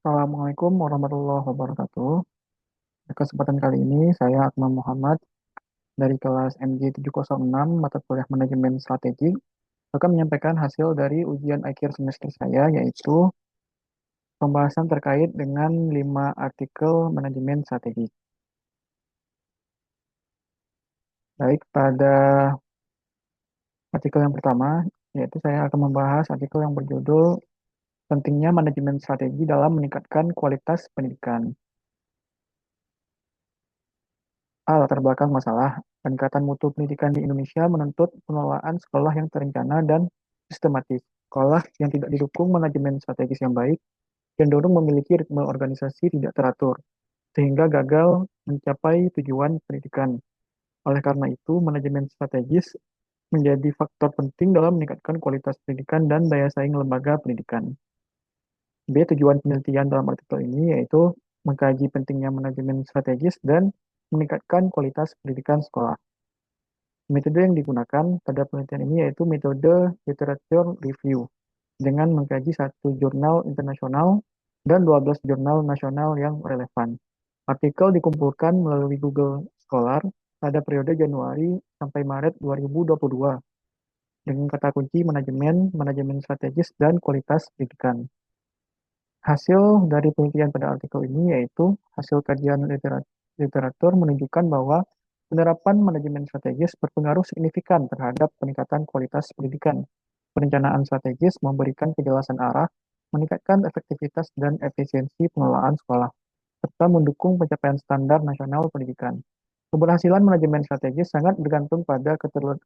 Assalamualaikum warahmatullahi wabarakatuh. Pada kesempatan kali ini, saya Akmal Muhammad dari kelas MG 706 mata kuliah Manajemen Strategi akan menyampaikan hasil dari ujian akhir semester saya, yaitu pembahasan terkait dengan 5 artikel manajemen strategi. Baik, pada artikel yang pertama, yaitu saya akan membahas artikel yang berjudul Pentingnya Manajemen Strategi dalam Meningkatkan Kualitas Pendidikan. Latar belakang masalah, peningkatan mutu pendidikan di Indonesia menuntut pengelolaan sekolah yang terencana dan sistematis. Sekolah yang tidak didukung manajemen strategis yang baik cenderung memiliki ritme organisasi tidak teratur, sehingga gagal mencapai tujuan pendidikan. Oleh karena itu, manajemen strategis menjadi faktor penting dalam meningkatkan kualitas pendidikan dan daya saing lembaga pendidikan. B. Tujuan penelitian dalam artikel ini yaitu mengkaji pentingnya manajemen strategis dan meningkatkan kualitas pendidikan sekolah. Metode yang digunakan pada penelitian ini yaitu metode literature review dengan mengkaji satu jurnal internasional dan 12 jurnal nasional yang relevan. Artikel dikumpulkan melalui Google Scholar pada periode Januari sampai Maret 2022 dengan kata kunci manajemen, manajemen strategis, dan kualitas pendidikan. Hasil dari penelitian pada artikel ini yaitu hasil kajian literatur menunjukkan bahwa penerapan manajemen strategis berpengaruh signifikan terhadap peningkatan kualitas pendidikan. Perencanaan strategis memberikan kejelasan arah, meningkatkan efektivitas dan efisiensi pengelolaan sekolah, serta mendukung pencapaian standar nasional pendidikan. Keberhasilan manajemen strategis sangat bergantung pada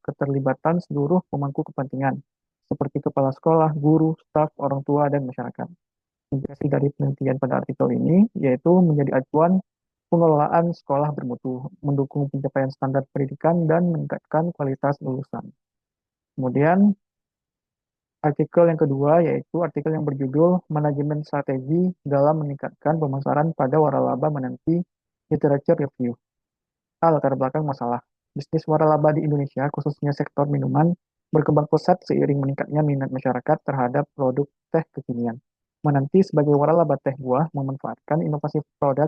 keterlibatan seluruh pemangku kepentingan, seperti kepala sekolah, guru, staf, orang tua, dan masyarakat. Implikasi dari penelitian pada artikel ini yaitu menjadi acuan pengelolaan sekolah bermutu, mendukung pencapaian standar pendidikan, dan meningkatkan kualitas lulusan. Kemudian, artikel yang kedua yaitu artikel yang berjudul Manajemen Strategi dalam Meningkatkan Pemasaran pada Waralaba Menanti Literature Review. Latar belakang masalah. Bisnis waralaba di Indonesia, khususnya sektor minuman, berkembang pesat seiring meningkatnya minat masyarakat terhadap produk teh kekinian. Menanti sebagai waralaba teh buah memanfaatkan inovasi produk,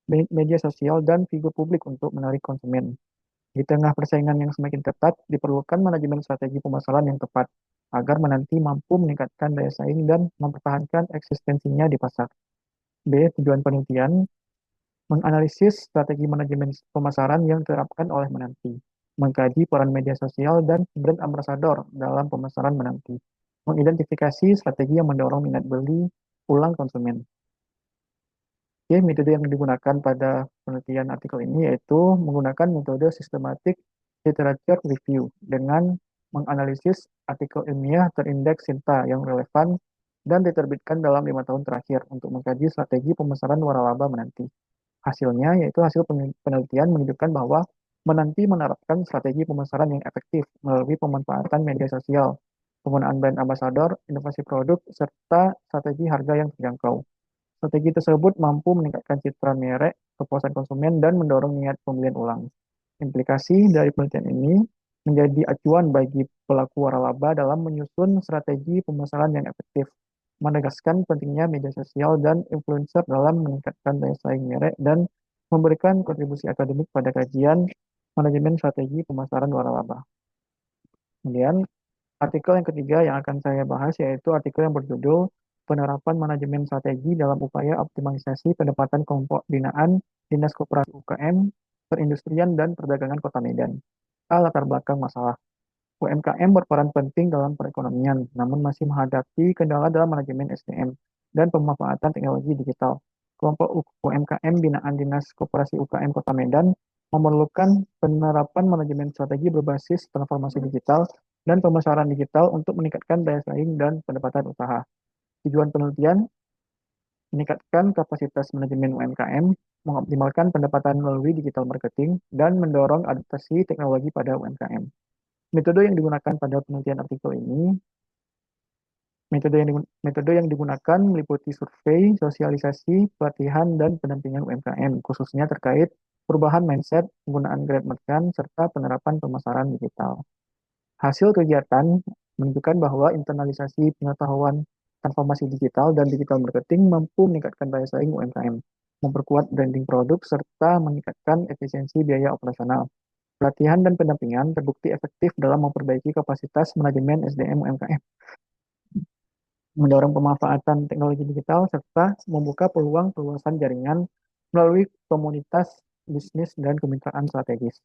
media sosial, dan figur publik untuk menarik konsumen. Di tengah persaingan yang semakin ketat, diperlukan manajemen strategi pemasaran yang tepat agar menanti mampu meningkatkan daya saing dan mempertahankan eksistensinya di pasar. B. Tujuan penelitian menganalisis strategi manajemen pemasaran yang diterapkan oleh menanti, mengkaji peran media sosial dan brand ambassador dalam pemasaran menanti, mengidentifikasi strategi yang mendorong minat beli ulang konsumen. Oke, metode yang digunakan pada penelitian artikel ini yaitu menggunakan metode systematic literature review dengan menganalisis artikel ilmiah terindeks SINTA yang relevan dan diterbitkan dalam 5 tahun terakhir untuk mengkaji strategi pemasaran waralaba menanti. Hasilnya yaitu hasil penelitian menunjukkan bahwa menanti menerapkan strategi pemasaran yang efektif melalui pemanfaatan media sosial, penggunaan brand ambassador, inovasi produk, serta strategi harga yang terjangkau. Strategi tersebut mampu meningkatkan citra merek, kepuasan konsumen, dan mendorong niat pembelian ulang. Implikasi dari penelitian ini menjadi acuan bagi pelaku waralaba dalam menyusun strategi pemasaran yang efektif, menegaskan pentingnya media sosial dan influencer dalam meningkatkan daya saing merek dan memberikan kontribusi akademik pada kajian manajemen strategi pemasaran waralaba. Kemudian, artikel yang ketiga yang akan saya bahas yaitu artikel yang berjudul Penerapan Manajemen Strategi dalam Upaya Optimalisasi Pendapatan Kelompok Binaan Dinas Koperasi UKM, Perindustrian dan Perdagangan Kota Medan. Latar belakang masalah. UMKM berperan penting dalam perekonomian, namun masih menghadapi kendala dalam manajemen SDM dan pemanfaatan teknologi digital. Kelompok UMKM binaan Dinas Koperasi UKM Kota Medan memerlukan penerapan manajemen strategi berbasis transformasi digital dan pemasaran digital untuk meningkatkan daya saing dan pendapatan usaha. Tujuan penelitian meningkatkan kapasitas manajemen UMKM, mengoptimalkan pendapatan melalui digital marketing, dan mendorong adaptasi teknologi pada UMKM. Metode yang digunakan pada penelitian artikel ini, metode yang digunakan meliputi survei, sosialisasi, pelatihan, dan pendampingan UMKM, khususnya terkait perubahan mindset, penggunaan grab merchant, serta penerapan pemasaran digital. Hasil kegiatan menunjukkan bahwa internalisasi pengetahuan Transformasi digital dan digital marketing mampu meningkatkan daya saing UMKM, memperkuat branding produk, serta meningkatkan efisiensi biaya operasional. Pelatihan dan pendampingan terbukti efektif dalam memperbaiki kapasitas manajemen SDM UMKM, mendorong pemanfaatan teknologi digital, serta membuka peluang perluasan jaringan melalui komunitas bisnis dan kemitraan strategis.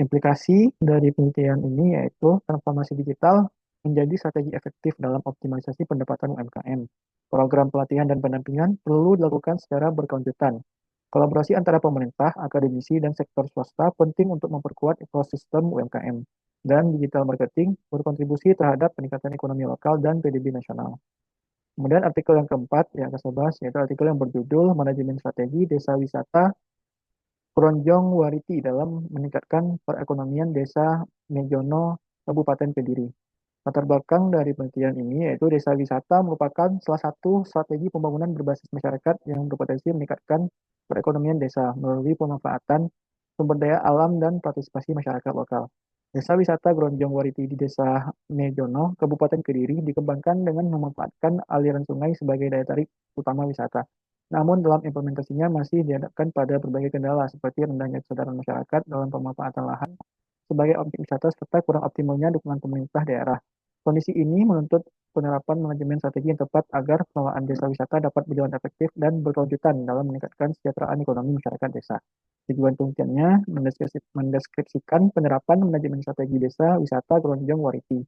Implikasi dari penelitian ini yaitu transformasi digital menjadi strategi efektif dalam optimalisasi pendapatan UMKM. Program pelatihan dan pendampingan perlu dilakukan secara berkelanjutan. Kolaborasi antara pemerintah, akademisi, dan sektor swasta penting untuk memperkuat ekosistem UMKM. Dan digital marketing berkontribusi terhadap peningkatan ekonomi lokal dan PDB nasional. Kemudian artikel yang keempat yang akan saya bahas yaitu artikel yang berjudul Manajemen Strategi Desa Wisata Bronjong Wariti dalam meningkatkan perekonomian Desa Mejono, Kabupaten Kediri. Latar belakang dari penelitian ini yaitu desa wisata merupakan salah satu strategi pembangunan berbasis masyarakat yang berpotensi meningkatkan perekonomian desa melalui pemanfaatan sumber daya alam dan partisipasi masyarakat lokal. Desa wisata Gronjong Wariti di Desa Mejono, Kabupaten Kediri dikembangkan dengan memanfaatkan aliran sungai sebagai daya tarik utama wisata. Namun dalam implementasinya masih dihadapkan pada berbagai kendala seperti rendahnya kesadaran masyarakat dalam pemanfaatan lahan sebagai objek wisata serta kurang optimalnya dukungan pemerintah daerah. Kondisi ini menuntut penerapan manajemen strategi yang tepat agar pengelolaan desa wisata dapat berjalan efektif dan berkelanjutan dalam meningkatkan kesejahteraan ekonomi masyarakat desa. Tujuan penelitiannya mendeskripsikan penerapan manajemen strategi desa wisata Gronjong Wariti,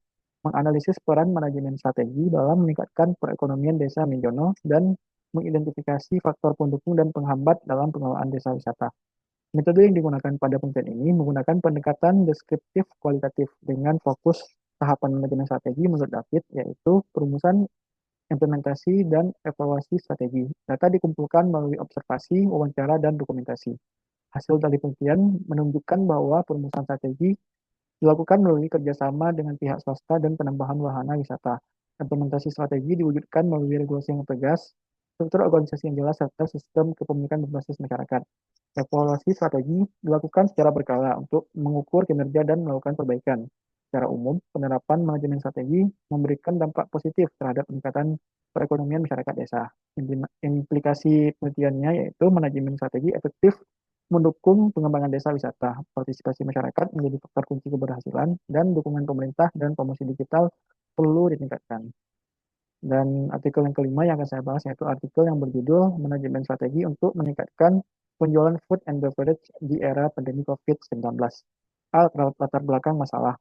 menganalisis peran manajemen strategi dalam meningkatkan perekonomian desa Minjono, dan mengidentifikasi faktor pendukung dan penghambat dalam pengelolaan desa wisata. Metode yang digunakan pada penelitian ini menggunakan pendekatan deskriptif kualitatif dengan fokus tahapan manajemen strategi menurut David, yaitu perumusan, implementasi, dan evaluasi strategi. Data dikumpulkan melalui observasi, wawancara, dan dokumentasi. Hasil dari penelitian menunjukkan bahwa perumusan strategi dilakukan melalui kerjasama dengan pihak swasta dan penambahan wahana wisata. Implementasi strategi diwujudkan melalui regulasi yang tegas, struktur organisasi yang jelas, serta sistem kepemilikan berbasis masyarakat. Evaluasi strategi dilakukan secara berkala untuk mengukur kinerja dan melakukan perbaikan. Secara umum, penerapan manajemen strategi memberikan dampak positif terhadap peningkatan perekonomian masyarakat desa. Implikasi penelitiannya yaitu manajemen strategi efektif mendukung pengembangan desa wisata, partisipasi masyarakat menjadi faktor kunci keberhasilan, dan dukungan pemerintah dan promosi digital perlu ditingkatkan. Dan artikel yang kelima yang akan saya bahas yaitu artikel yang berjudul Manajemen Strategi untuk Meningkatkan Penjualan Food and Beverage di Era Pandemi COVID-19. Latar belakang masalah.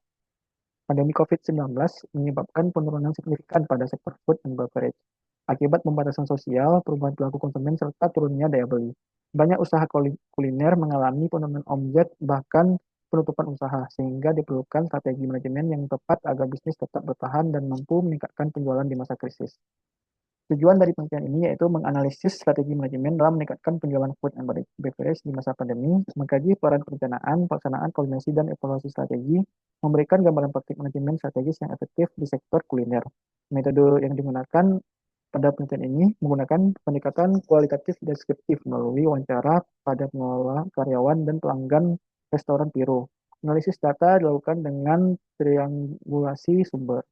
Pandemi COVID-19 menyebabkan penurunan signifikan pada sektor food and beverage akibat pembatasan sosial, perubahan perilaku konsumen, serta turunnya daya beli. Banyak usaha kuliner mengalami penurunan omset, bahkan penutupan usaha, sehingga diperlukan strategi manajemen yang tepat agar bisnis tetap bertahan dan mampu meningkatkan penjualan di masa krisis. Tujuan dari penelitian ini yaitu menganalisis strategi manajemen dalam meningkatkan penjualan food and beverage di masa pandemi, mengkaji peran perencanaan, pelaksanaan, koordinasi, dan evaluasi strategi, memberikan gambaran praktik manajemen strategis yang efektif di sektor kuliner. Metode yang digunakan pada penelitian ini menggunakan pendekatan kualitatif deskriptif melalui wawancara pada pengelola, karyawan, dan pelanggan restoran Piro. Analisis data dilakukan dengan triangulasi sumber.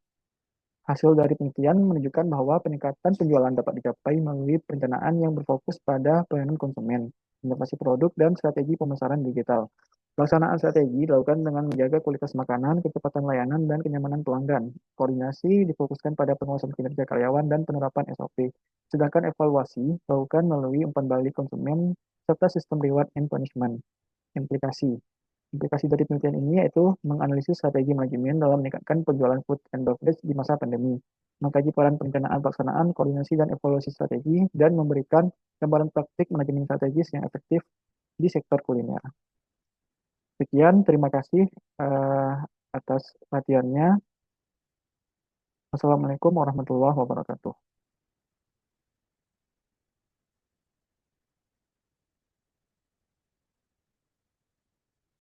Hasil dari penelitian menunjukkan bahwa peningkatan penjualan dapat dicapai melalui perencanaan yang berfokus pada pelayanan konsumen, inovasi produk, dan strategi pemasaran digital. Pelaksanaan strategi dilakukan dengan menjaga kualitas makanan, kecepatan layanan, dan kenyamanan pelanggan. Koordinasi difokuskan pada pengawasan kinerja karyawan dan penerapan SOP. Sedangkan evaluasi dilakukan melalui umpan balik konsumen serta sistem reward and punishment. Implikasi. Implikasi dari penelitian ini yaitu menganalisis strategi manajemen dalam meningkatkan penjualan food and beverage di masa pandemi, mengkaji peran perencanaan pelaksanaan, koordinasi, dan evaluasi strategi, dan memberikan gambaran praktik manajemen strategis yang efektif di sektor kuliner. Sekian, terima kasih atas perhatiannya. Wassalamualaikum warahmatullahi wabarakatuh.